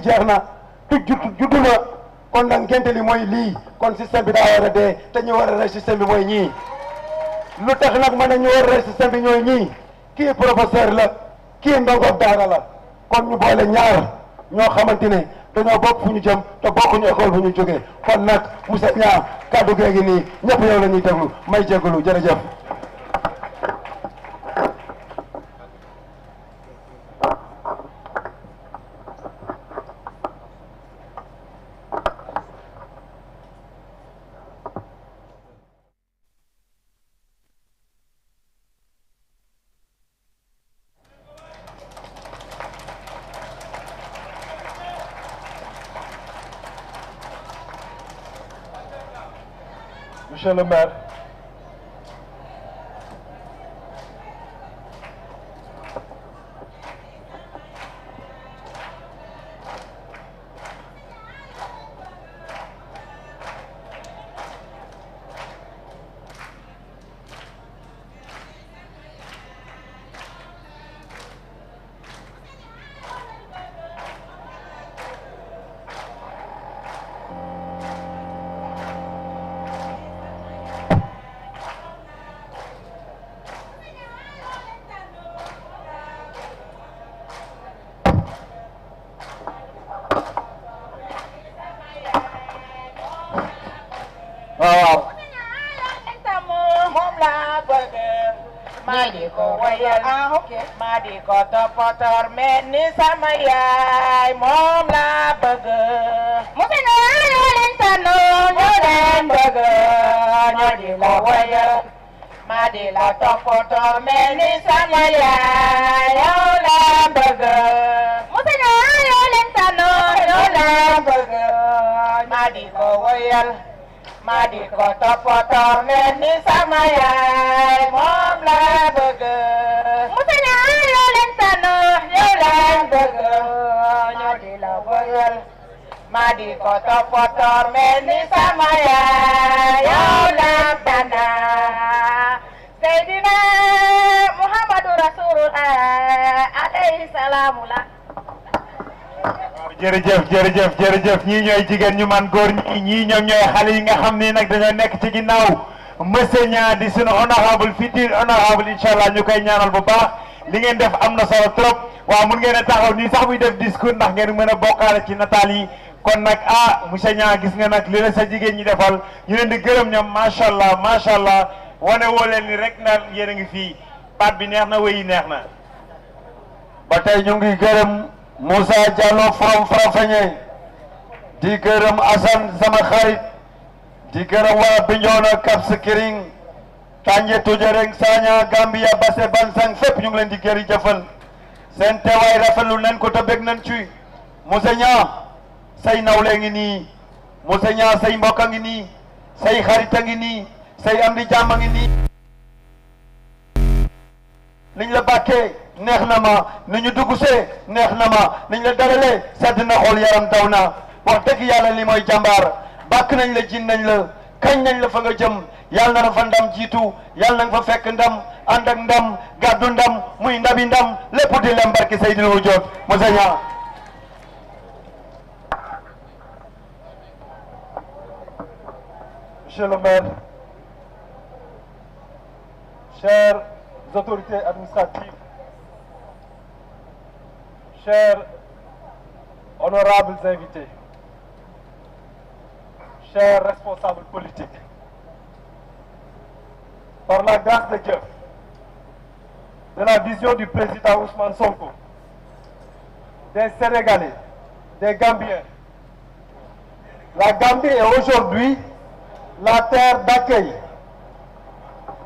jeex na juddu na kon nag ngénte li mooy lii kon système bi daa war a dee te ñu war a rey système bi mooy ñii lu tax nag ma ne ñu war a rey système bi ñooy ñii kii professeur la kii ndongo daara la kon ñu boole ñaar ñoo xamante ne dañoo bokk fu ñu jëm te bokkuñu école bu ñu jógee kon nag monsieur Niang kaddu gee ngi nii ñëpp yow la ñuy déglu may jégalu jërëjëf. Monsieur le maire, Madi ko toppatoor mel ni sama yaay moom laa bëgg musi na ñoo leen tànnoo ñoo leen bëgg ñoo di ko wayal Madi la toppatoor mel ni sama yaay yow laa bëgg musi na ñoo leen tànnoo ñoo leen bëgg Madi ko wayal Madi ko toppatoor mel ni sama yaay moom laa bëgg Madi ko toppatoor mel ni sama yaay yow la bana Seydina Muhammadu Rasulullah alayhi salaamu la jërëjëf ñii ñooy jigéen ñu man góor ñii ñoom ñooy xale yi nga xam ni nag dañoo nekk ci ginnaaw monsieur Niang di sunu honorable futur honorable incha allah ñu koy ñaanal bu baax li ngeen def am na solo trop waaw mun ngeen a taxaw nii sax muy def discours ndax ngeen mën a bokkaale ci nataal yi kon nag monsieur Niang gis nga nag li la sa jigéen ñi defal ñu leen di gërëm ñoom macha allah wane woo leen ni rek naan yéen a ngi fii baat bi neex na wéy yi neex na. ba tey ñu ngi gërëm Moussa Diallo from Farafenni di gërëm Assane sama xarit di gërëm waa Bignona Cap Skirring Kanje Tujereng Sagna Gambia Basse Bansang fépp ñu ngi leen di gërëm jëfal seen teewaay rafetlu nañ ko te bég nañ ci monsieur Niang say nawle ngi nii monsieur Niang say mbokk a ngi nii say xarit a ngi nii say am di jàmm a ngi nii niñ la bàkkee neex na ma ni ñu dugg see neex na ma niñ la daralee sedd na xool yaram daw na wax dëgg yàlla li mooy jàmbaar bàkk nañ la jin nañ la kañ nañ la fa nga jëm yàlla na fa ndam jiitu yàlla na nga fa fekk ndam ànd ak ndam gàddu ndam muy ndabi ndam lépp di lem barki Seydina Wujjoot monsieur Niang Monsieur le maire, chères autorités administratives, chers honorables invités, chers responsables politiques, par la grâce de Dieu, de la vision du président Ousmane Sonko, des Sénégalais, des Gambiens, la Gambie est aujourd'hui la terre d'accueil,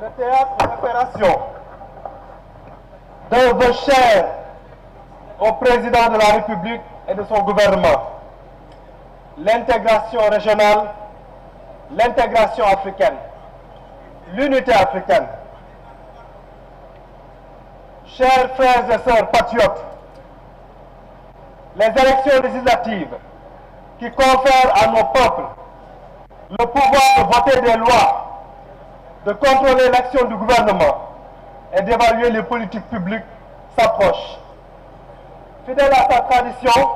le théâtre d'opération d'un vœu cher au président de la République et de son gouvernement, l'intégration régionale, l'intégration africaine, l'unité africaine. Chers frères et sœurs patriotes, les élections législatives qui confèrent à nos peuples le pouvoir de voter des lois, de contrôler l'action du gouvernement et d'évaluer les politiques publiques s'approchent. Fidèle à sa tradition,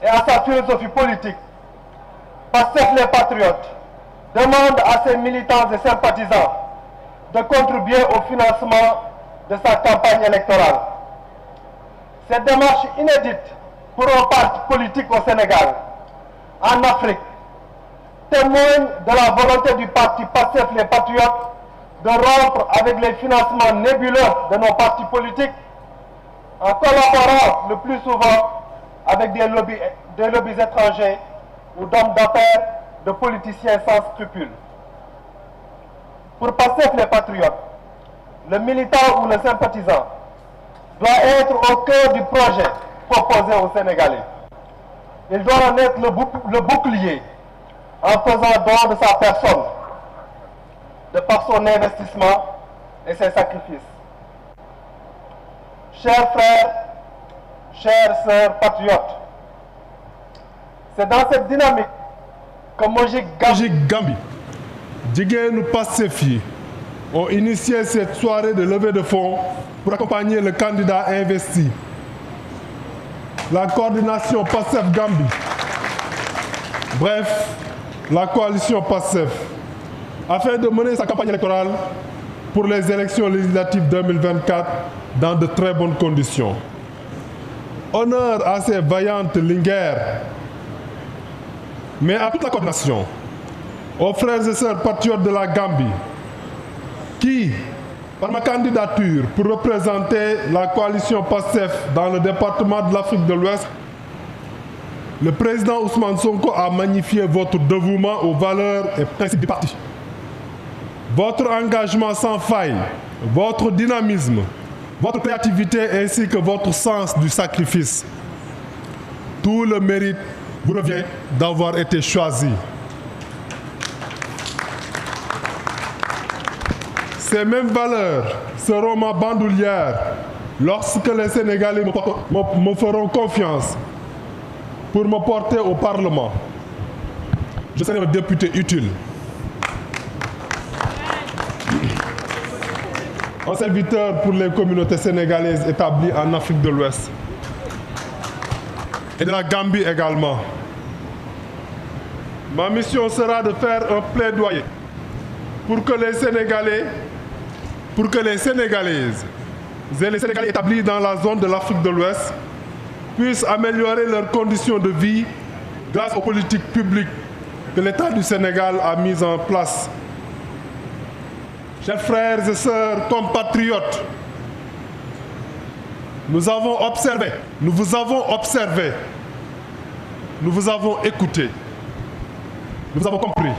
et à sa philosophie politique, PASTEF les Patriotes demande à ses militants et sympathisants de contribuer au financement de sa campagne électorale. Cette démarche inédite pour un parti politique au Sénégal, en Afrique, témoigne de la volonté du parti PASTEF les Patriotes de rompre avec les financements nébuleux de nos partis politiques en collaborant le plus souvent avec des lobbies étrangers ou d'hommes d'affaires, de politiciens sans scrupules. Pour PASTEF les Patriotes, le militant ou le sympathisant doit être au cœur du projet proposé aux Sénégalais. Il doit en être le bouclier en faisant don de sa personne, de par son investissement et ses sacrifices. Chers frères, chères sœurs patriotes, c'est dans cette dynamique que Mojik Gambi, Jigéenu Pastef yi ont initié cette soirée de levée de fonds pour accompagner le candidat investi. La coordination PASTEF Gambie, bref, la coalition PASTEF, afin de mener sa campagne électorale pour les élections législatives 2024 dans de très bonnes conditions. Honneur à ces vaillantes linguères, mais à toute la coordination, aux frères et sœurs patriotes de la Gambie, qui, par ma candidature pour représenter la coalition PASTEF dans le département de l'Afrique de l'Ouest, le président Ousmane Sonko a magnifié votre dévouement aux valeurs et principes du parti. Votre engagement sans faille, votre dynamisme, votre créativité ainsi que votre sens du sacrifice. Tout le mérite vous revient d'avoir été choisi. Ces mêmes valeurs seront ma bandoulière lorsque les Sénégalais me feront confiance pour me porter au Parlement. Je serai un député utile. Un serviteur pour les communautés sénégalaises établies en Afrique de l'Ouest et de la Gambie également. Ma mission sera de faire un plaidoyer pour que les Sénégalais, les Sénégalaises et les Sénégalais établis dans la zone de l'Afrique de l'Ouest puissent améliorer leurs conditions de vie grâce aux politiques publiques que l'État du Sénégal a mises en place. Chers frères et sœurs compatriotes, nous avons observé, nous vous avons observé, nous vous avons écouté, nous avons compris.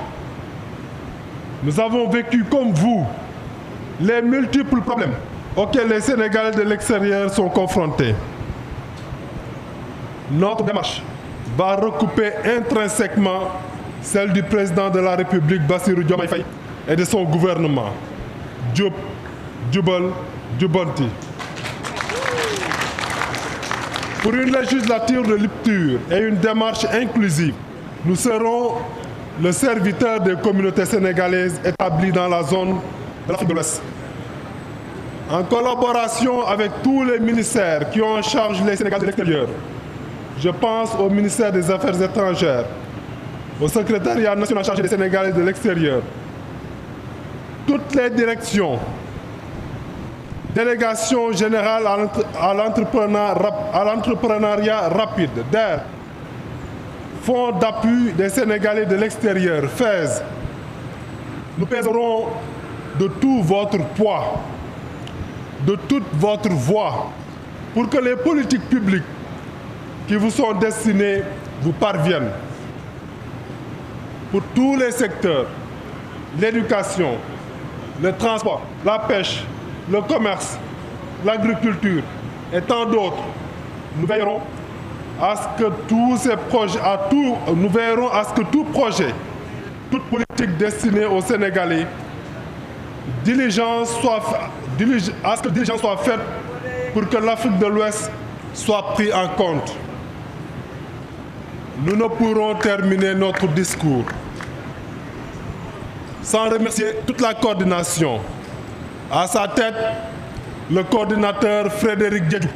Nous avons vécu comme vous les multiples problèmes auxquels les Sénégalais de l'extérieur sont confrontés. Notre démarche va recouper intrinsèquement celle du président de la République, Bassirou Diomaye Faye, et de son gouvernement, Diop, Djubal, Djubanti. Pour une législature de rupture et une démarche inclusive, nous serons le serviteur des communautés sénégalaises établies dans la zone de l'Afrique de l'Ouest. En collaboration avec tous les ministères qui ont en charge les Sénégalais de l'extérieur, je pense au ministère des Affaires étrangères, au secrétariat national chargé des Sénégalais de l'extérieur, toutes les directions, délégation générale à l'entrepreneuriat rapide, DER, Fonds d'appui des Sénégalais de l'extérieur, FAISE. Nous pèserons de tout votre poids, de toute votre voix, pour que les politiques publiques qui vous sont destinées vous parviennent. Pour tous les secteurs, l'éducation, le transport, la pêche, le commerce, l'agriculture et tant d'autres, nous veillerons à ce que tous ces projets, nous veillerons à ce que tout projet, toute politique destinée aux Sénégalais, diligence soit faite pour que l'Afrique de l'Ouest soit prise en compte. Nous ne pourrons terminer notre discours sans remercier toute la coordination. À sa tête, le coordinateur Frédéric Diédhiou.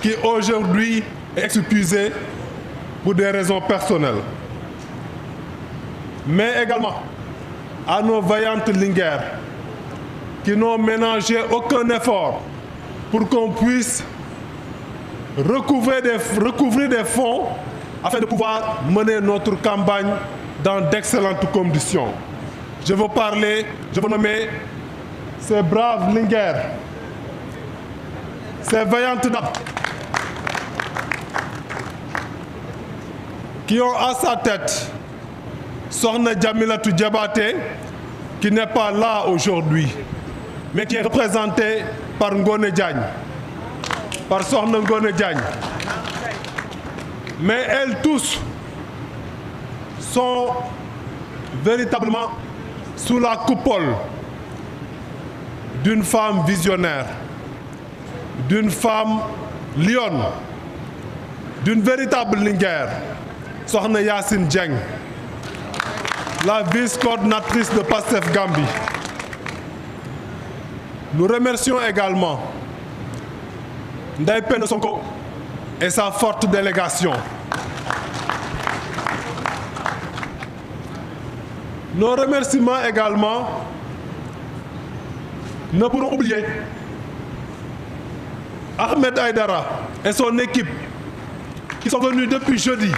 qui aujourd'hui est excusé pour des raisons personnelles. Mais également à nos vaillantes Linguères qui n'ont ménagé aucun effort pour qu'on puisse recouvrir des fonds afin de pouvoir mener notre campagne dans d'excellentes conditions. Je veux nommer ces braves Linguères, ces vaillantes dames qui ont à sa tête Sokhna Djamilatou Diabaté, qui n'est pas là aujourd'hui, mais qui est représentée par Ngoné Diagne, par Sokhna Ngoné Diagne. Mais elles tous sont véritablement sous la coupole d'une femme visionnaire, d'une femme lionne, d'une véritable Linguère, Sokhna Yacine Dieng, la vice-coordinatrice de PASTEF Gambie. Nous remercions également Ndeye Penda Sonko et sa forte délégation. Nos remerciements également ne pourront oublier Ahmed Aïdara et son équipe qui sont venus depuis jeudi,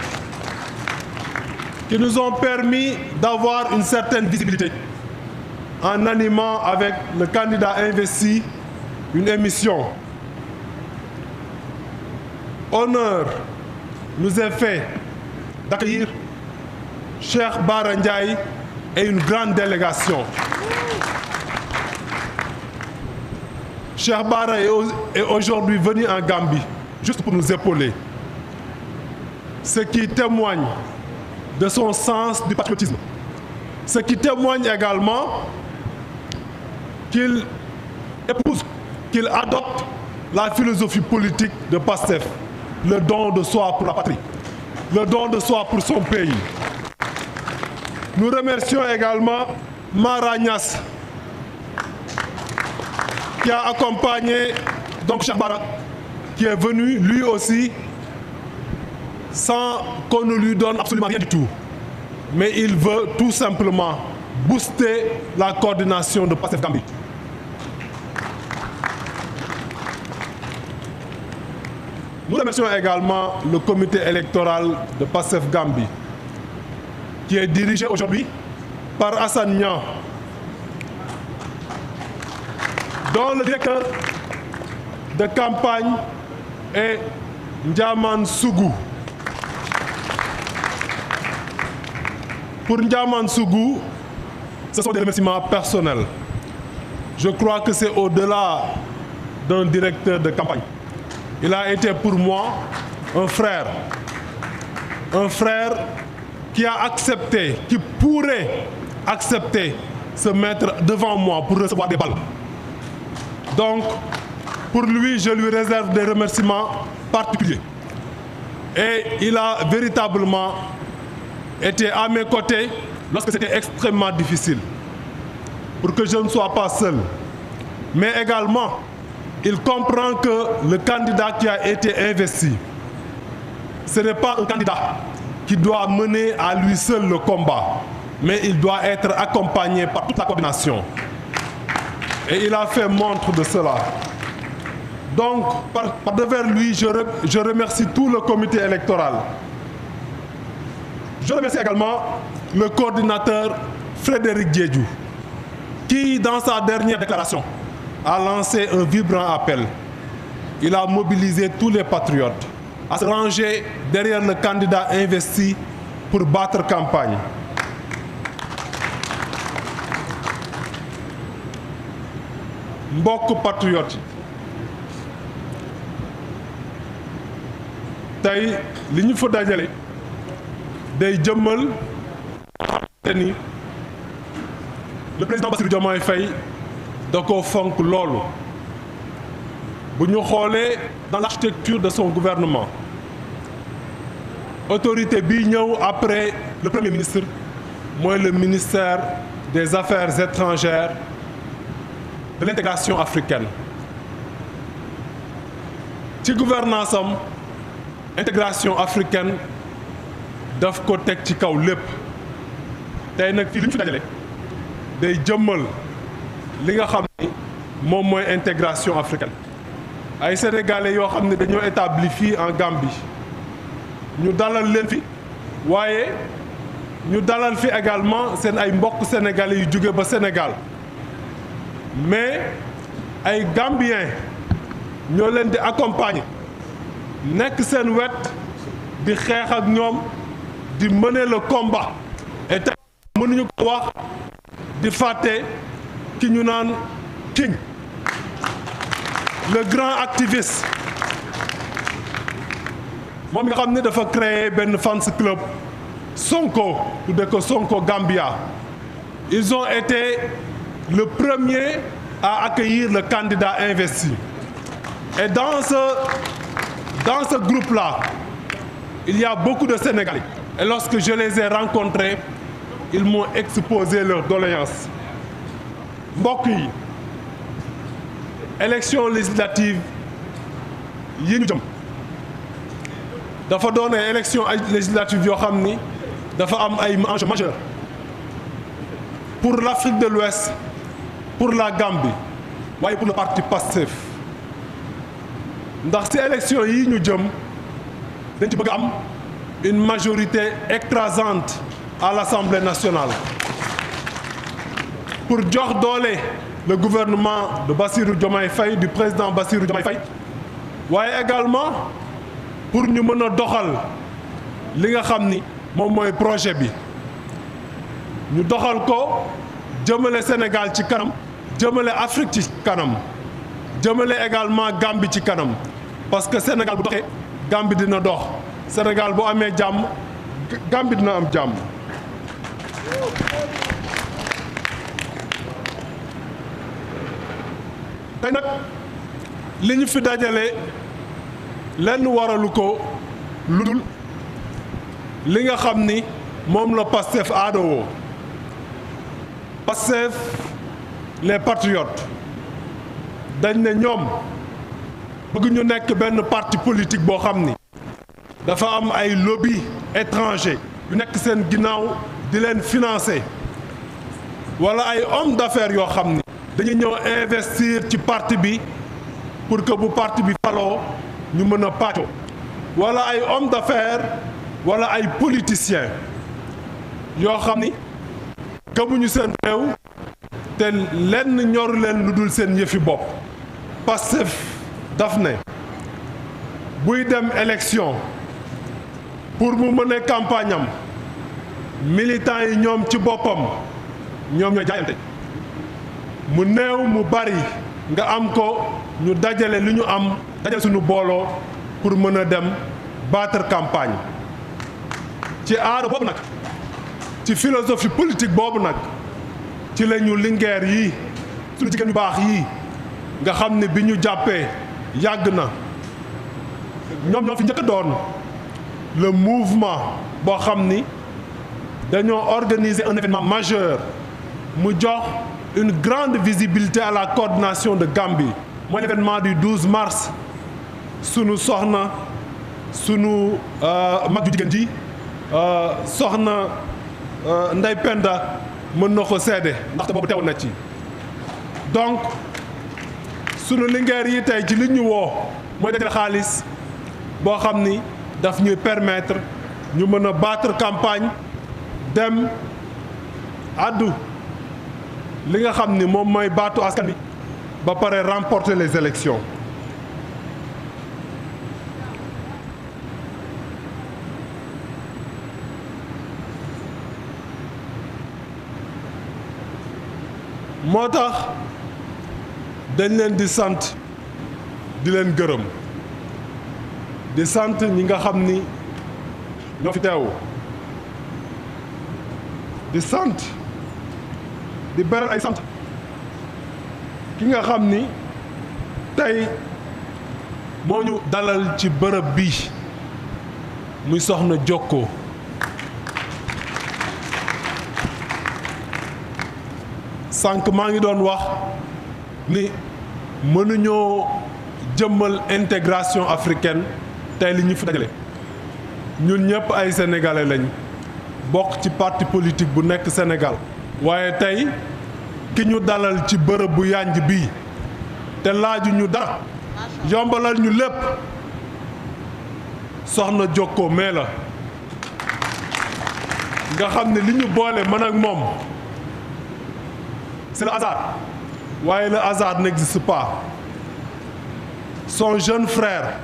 qui nous ont permis d'avoir une certaine visibilité en animant avec le candidat investi une émission. Honneur nous est fait d'accueillir Cheikh Bara Ndiaye et une grande délégation. Cheikh Bara est aujourd'hui venu en Gambie juste pour nous épauler, ce qui témoigne de son sens du patriotisme, ce qui témoigne également qu'il épouse, qu'il adopte la philosophie politique de PASTEF, le don de soi pour la patrie, le don de soi pour son pays. Nous remercions également Mara Niass, qui a accompagné donc Cheikh Bara, qui est venu lui aussi sans qu'on ne lui donne absolument rien du tout. Mais il veut tout simplement booster la coordination de PASTEF Gambie. Nous remercions également le comité électoral de PASTEF Gambie, qui est dirigé aujourd'hui par Hassan Niang, dont le directeur de campagne est Ndiaman Sougou. Pour Ndiaman Sougou, ce sont des remerciements personnels. Je crois que c'est au-delà d'un directeur de campagne. Il a été pour moi un frère qui a accepté, qui pourrait accepter se mettre devant moi pour recevoir des balles. Donc, pour lui, je lui réserve des remerciements particuliers. Et il a véritablement été à mes côtés lorsque c'était extrêmement difficile, pour que je ne sois pas seul. Mais également, il comprend que le candidat qui a été investi, ce n'est pas un candidat qui doit mener à lui seul le combat, mais il doit être accompagné par toute la coordination. Et il a fait montre de cela. Donc, par devers lui, je remercie tout le comité électoral. Je remercie également le coordinateur Frédéric Diédhiou, qui, dans sa dernière déclaration, a lancé un vibrant appel. Il a mobilisé tous les patriotes à se ranger derrière le candidat investi pour battre campagne. Mbokk patriote yi tey li ñu fa dajale day jëmmal ni le président Bassirou Diomaye Faye da ko fonk loolu. Bu ñu xoolee dans l'architecture de son gouvernement, autorité bi ñëw après le premier ministre mooy le ministère des Affaires étrangères, de l'intégration africaine. ci gouvernance am intégration africaine daf ko teg ci kaw lépp tey nag fii li ñu fi dajale day jëmmal li nga xam ni moom mooy intégration africaine ay sénégalais yoo xam ne dañoo établi fii en Gambie ñu dalal leen fi waaye ñu dalal fi également seen ay mbokk sénégalais yu jóge ba Sénégal mais ay Gambiens ñoo leen di accompagner nekk seen wet di xeex ak ñoom di mener le combat et tey mënuñu ko wax di fàtte ki ñu naan King le grand activiste moom nga xam ne dafa créer benn fans club Sonko tudde ko Sonko Gambia. Ils ont été le premier à accueillir le candidat investi et dans ce groupe-là il y a beaucoup de Sénégalais et lorsque je les ai rencontrés ils m'ont exposé leurs doléances. Mbokk yi élection législative yi ñu jëm dafa doon ay élection législative yoo xam ni dafa am ay enjeux majeurs pour l'Afrique de l'Ouest, pour la Gambie waaye pour le parti Pastef ndax ci élection yi ñu jëm dañ ci bëgg am une majorité écrasante à l'Assemblée nationale pour jox doole le gouvernement de Bassirou Diomaye Faye du président Bassirou Diomaye Faye waaye également pour ñu mën a doxal li nga xam ni moom mooy projet bi ñu doxal ko jëmale Sénégal ci kanam jëmale Afrique ci kanam jëmale également Gambie ci kanam parce que Sénégal bu doxee Gambie dina dox Sénégal bu amee jàmm Gambie dina am jàmm. tey nag li ñu fi dajale lenn waralu ko lu dul li nga xam ni moom la Pastef aadowoo Pastef les patriotes dañ ne ñoom bëgg ñu nekk benn parti politique boo xam ni dafa am ay lobby étranger yu nekk seen ginnaaw di leen financer wala ay hommes d'affaires yoo xam ni dañuy ñëw investir ci parti bi pour que bu parti bi faloo ñu mën a pàccoo wala ay hommes d'affaires wala ay politiciens yoo xam ni gëmuñu seen réew te lenn ñoru leen lu dul seen yëfi bopp. Pastef daf ne buy dem élection pour mu mëne campagne am militants yi ñoom ci boppam ñoom ñoo jaayante mu néew mu bari nga am ko ñu dajale li ñu am dajale suñu booloo pour mën a dem battre campagne ci aada boobu nag ci philosophie politique boobu nag ci la ñu lingeer yi suñu jigéen yu baax yi nga xam ne bi ñu jàppee yàgg na ñoom ñoo fi njëkk a doon le mouvement boo xam ni dañoo organiser un événement majeur mu jox une grande visibilité à la coordination de Gambie mooy l'événement du 12 mars sunu soxna sunu mag ju jigéen ji soxna Ndey Penda mën na ko seede ndaxte boobu teew na ci donc sunu lingeer yi tey ci li ñu woo mooy dajale xaalis boo xam ni daf ñuy permettre ñu mën a battre campagne dem addu li nga xam ni moom mooy baatu askan bi ba pare remporter les élections moo tax dañ leen di sant di leen gërëm di sant ñi nga xam ni ñoo fi teew di sant di beral ay sant ki nga xam ni tey moo ñu dalal ci bërëb bi muy soxna Jokko sànq maa ngi doon wax ni mënuñoo jëmmal intégration africaine tey li ñu fi dajale ñun ñëpp ay sénégalais lañ bokk ci parti politique bu nekk Sénégal waaye tey ki ñu dalal ci bërëb bu yànj bii te laaju ñu dara yombalal ñu lépp soxna Jokko mee la nga xam ne li ñu boole man ak moom c'est le hasard waaye le hasard n'existe pas son jeune frère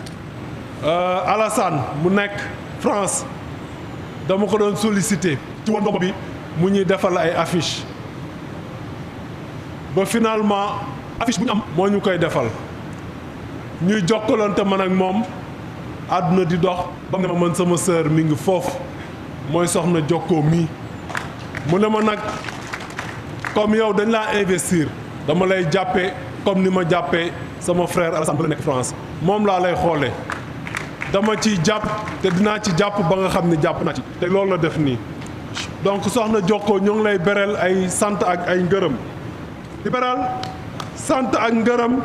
Alassane mu nekk France dama ko doon solliciter ci woon ndombo bi mu ñuy defal ay affiche ba finalement affiche bu ñu am moo ñu koy defal ñuy jokkalante man ak moom àdduna di dox ba mu ne ma mën sama sœur mi ngi foofu mooy soxna Jokkoo mii mu ne ma nag comme yow dañ laa investir dama lay jàppe comme ni ma jàppee sama frère Alassane ba la nekk France moom laa lay xoolee dama ciy jàpp te dinaa ci jàpp ba nga xam ne jàpp naa ci te loolu la def nii donc soxna Jokkoo ñoo ngi lay bereel ay sant ak ay ngërëm di beral sant ak ngërëm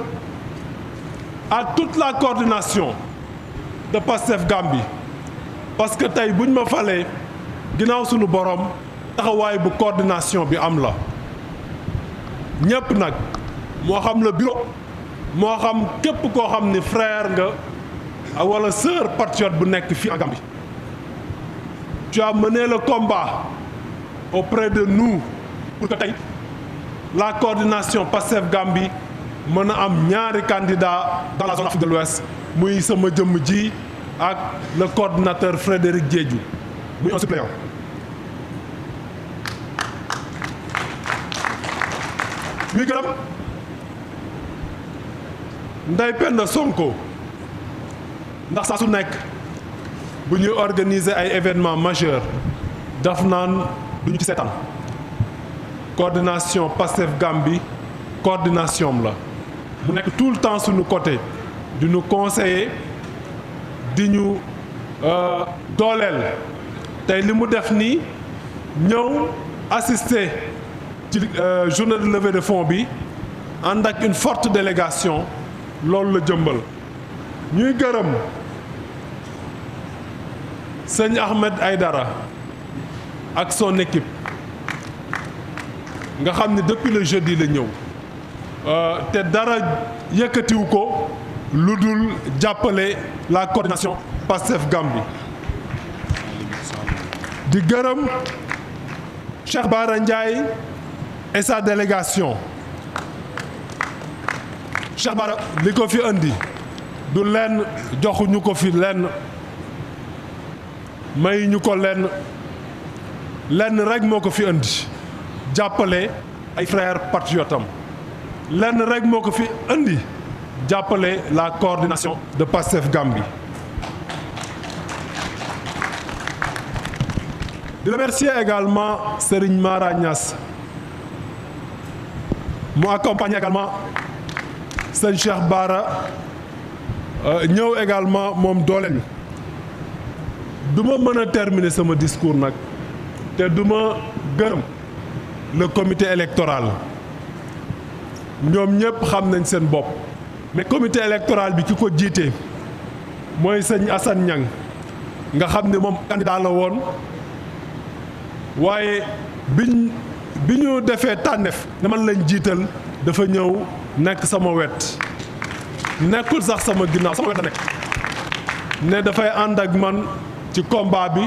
à toute la coordination de Pastef Gambie parce que tey buñ ma falee ginnaaw suñu borom taxawaay bu coordination bi am la ñëpp nag moo xam le bureau moo xam képp koo xam ni frère nga wala sœur patriote bu nekk fii en Gambie tu as mené le combat auprès de nous pour que tey la coordination Pastef Gambie mën a am ñaari candidat dans la zone Afrique de l'Ouest muy sama jëmm ji ak le coordinateur Frédéric Diédhiou muy un suppléant ñuy gërëm Ndeye Penda Sonko ndax saa su nekk bu ñuy organiser ay événements majeurs daf naan du ñu ci seetaan coordination Pastef Gambie coordination la mu nekk tout le temps suñu côté di ñu conseiller di ñu dooleel tey li mu def nii ñëw assister ci journée de levée de fonds bi ànd ak une forte délégation loolu la jëmbal ñuy gërëm sëñ Ahmed Aïdara ak son équipe nga xam ne depuis le jeudi la ñëw te dara yëkkatiwu ko lu dul jàppale la coordination Pastef Gambie di gërëm Cheikh Bara Ndiaye et sa délégation Cheikh Bara li ko fi andi du lenn joxuñu ko fi lenn mayuñu ko lenn rek moo ko fi andi jàppale ay frères patriotes am lenn rek moo ko fi andi jàppale la coordination de Pastef Gambie di remercier également Serigne Mara Niass mu accompagne également sëñ Cheikh Bara ñëw également moom dooleel du ma mën a terminer sama discours nag te du ma gërëm le comité électoral ñoom ñëpp xam nañ seen bopp mais comité électoral bi ki ko jiite mooy sëñ Assane Niang nga xam ne moom candidat la woon waaye bi ñu defee tànneef ne man lañ jiital dafa ñëw nekk sama wet nekkul sax sama ginnaaw sama wet la nekk ne dafay ànd ak man ci combat bi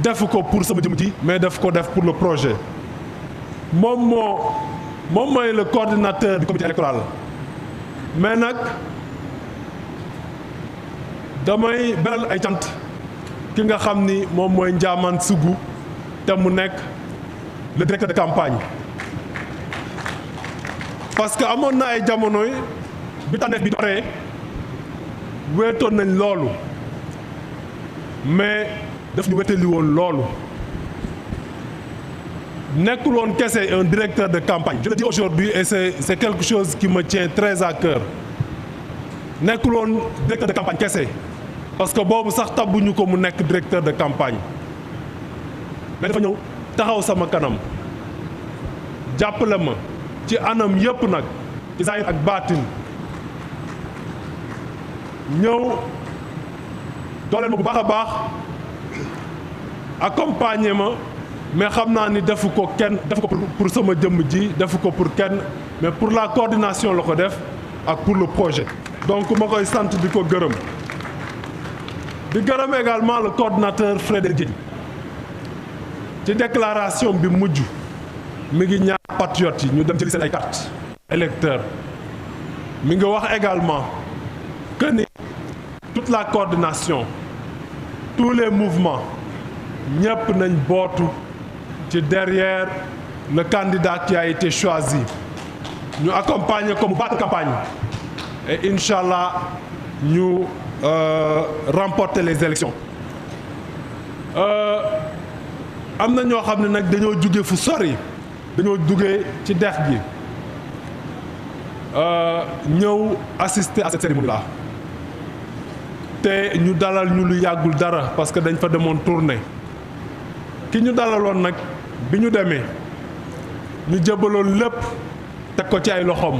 def ko pour sama jëm ji mais def ko def pour le projet moom mooy le coordinateur du comité électoral mais nag damay beral ay cant ki nga xam ni moom mooy Ndiamane Sougou te mu nekk le directeur de campagne parce que amoon na ay jamonoy bi tànneef bi dooree wéetoon nañ loolu mais daf ñu wétali woon loolu nekkul woon kese un directeur de campagne je le dis aujourd'hui et c'est quelque chose qui me tient très à cœur nekkul woon directeur de campagne kese parce que boobu sax tabbuñu ko mu nekk directeur de campagne mais dafa ñëw taxaw sama kanam jàppale ma ci anam yëpp nag ci zahir ak baatin ñëw dooleel ma bu baax a baax accompagner ma mais xam naa ni defu ko kenn defu ko pour sama jëmm ji defu ko pour kenn mais pour la coordination la ko def ak pour le projet. donc ma koy sant di ko gërëm di gërëm également le coordinateur Frédéric Dièye ci déclaration bi mujj mi ngi ñaan patriotes yi ñu dem jëli seen ay carte électeur mi ngi wax également que ni toute la coordination tous les mouvements ñëpp nañ bootu ci derrière le candidat qui a été choisi ñu accompagner ko mu battre campagne et inchallah ñu remporter les élections. am na ñoo xam ne nag dañoo jóge fu sori dañoo jóge ci dex gi ñëw assister à cette cérémonie là te ñu dalal ñu lu yàggul dara parce que dañ fa demoon tournée ki ñu dalaloon nag bi ñu demee ñu jëbaloon lépp teg ko ci ay loxoom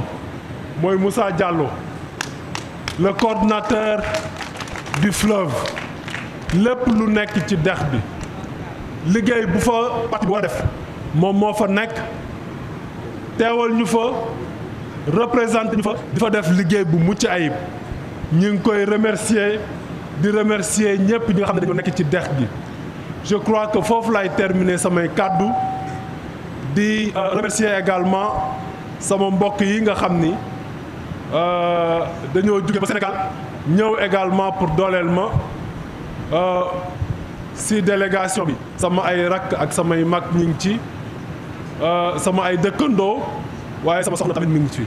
mooy Moussa Diallo le coordinateur du fleuve lépp lu nekk ci dex bi liggéey bu fa parti bu war a def moom moo fa nekk teewal ñu fa représenté ñu fa di fa def liggéey bu mucc ayib ñu ngi koy remercier di remercier ñëpp ñi nga xam ne dañoo nekk ci dex gi. je crois que foofu laay terminer samay kàddu di remercier également sama mbokk yi nga xam ni dañoo jóge ba Sénégal ñëw également pour dooleel ma si délégation bi sama ay rakk ak samay mag ñu ngi ci sama ay dëkkandoo waaye sama soxna tamit mi ngi ci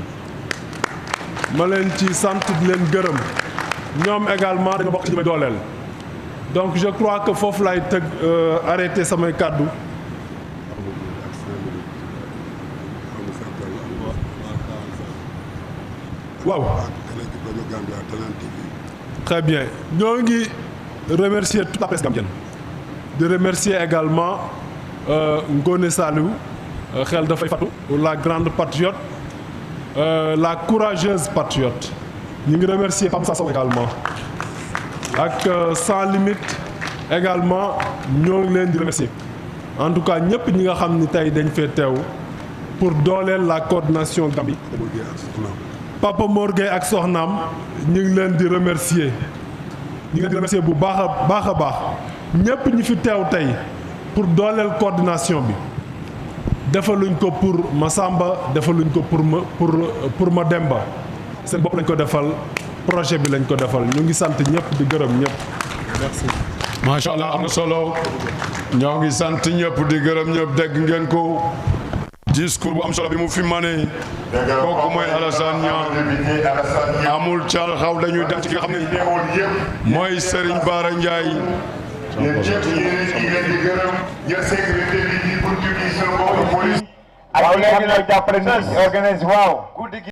ma leen ci sant di leen gërëm ñoom également dañoo bokk ci ñu may dooleel donc je crois que foofu laay tëgg arrêté samay kàddu. waaw très bien ñoo ngi remercier toute la presse gambienne di remercier également Ngoné Saliou xel dafay fatu la grande patriote la courageuse patriote ñu ngi remercier Pape Sassow également ak sans limite également ñoo ngi leen di remercier en tout cas ñëpp ñi nga xam ni tey dañ fee teew pour dooleel la coordination Gambie Papa Mor Gueye ak soxnaam ñu ngi leen di remercier ñu ngi leen di remercier bu baax a baax ñëpp ñi fi teew tey pour dooleel coordination bi defaluñ ko pour Massamba defaluñ ko pour Mademba seen bopp lañ ko defal projet bi lañ ko defal ñu ngi sant ñëpp di gërëm ñëpp merci. macha allah am na solo ñoo ngi sant ñëpp di gërëm ñëpp dégg ngeen ko discours bu am solo bi mu fi mane kooku mooy Alassane Niang amul caal xaw dañuy dem ci ki nga xam ne mooy Serigne Bara Ndiaye. yéen ñëpp ñu leen di gërëm ña sécurité bi di buntu bi seen bopp police. waaw léegi nag jàppale ni organise waaw guddi gi